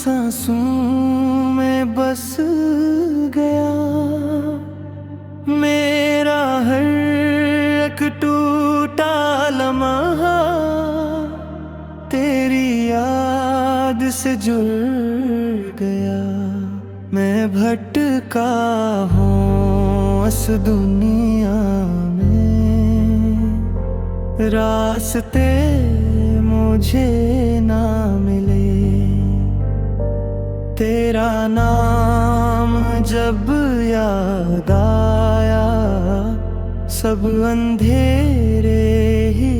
सांसों में बस गया। मेरा हर एक टूटा लम्हा तेरी याद से जुड़ गया। मैं भटका हूँ इस दुनिया में, रास्ते मुझे ना मिले। तेरा नाम जब याद आया, सब अंधेरे ही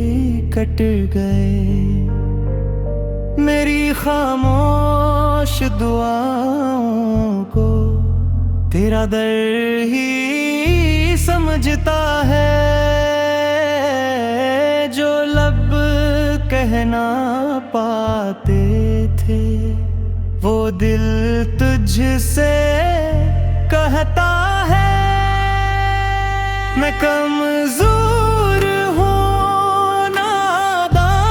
कट गए। मेरी खामोश दुआओं को तेरा दर ही समझता है। जो लब कहना पाते थे, वो दिल तुझसे कहता है। मैं कमजोर हूँ, नादान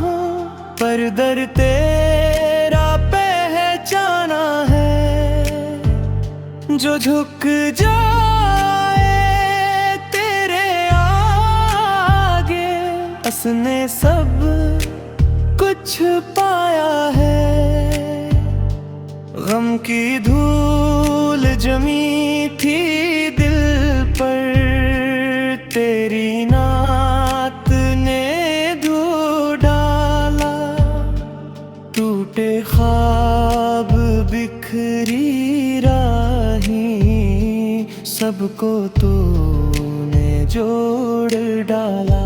हूँ, पर दर तेरा पहचाना है। जो झुक जाए तेरे आगे, उसने सब कुछ पाया है। गम की धूल जमी थी दिल पर, तेरी नात ने धो डाला। टूटे ख्वाब बिखरी राही, सबको तूने जोड़ डाला।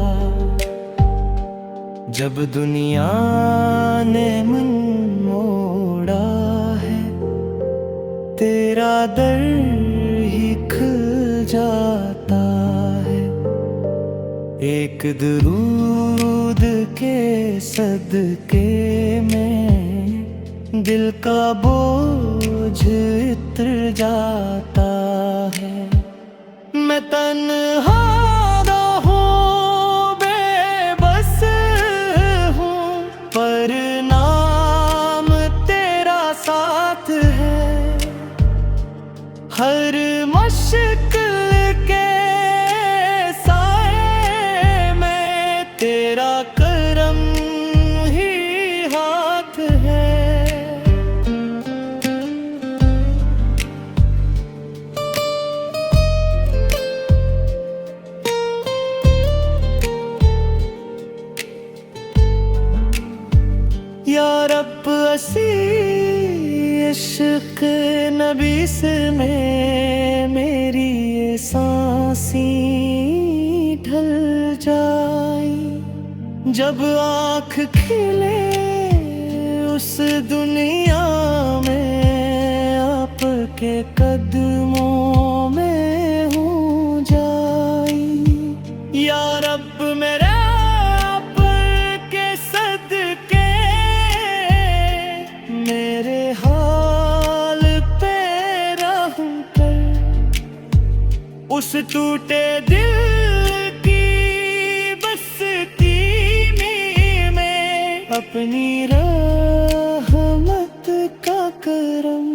जब दुनिया ने मुन मोड़ा है, तेरा दर ही खुल जाता है। एक दरूद के सदके में दिल का बोझ उतर जाता है। मैं तन्हा हूँ, बेबस हूँ, पर नाम तेरा साथ है। हर मुश्किल के साए में तेरा करम ही हाथ है। या रब असी इश्क नबी से में मेरी ये सांसी ढल जाई। जब आँख खिले उस दुनिया में, आपके कदमों में हूँ जाई। या रब मेरे आपके सदके मेरे हाल पे रहम कर। उस टूटे दिल की बस्ती में अपनी रहमत का करम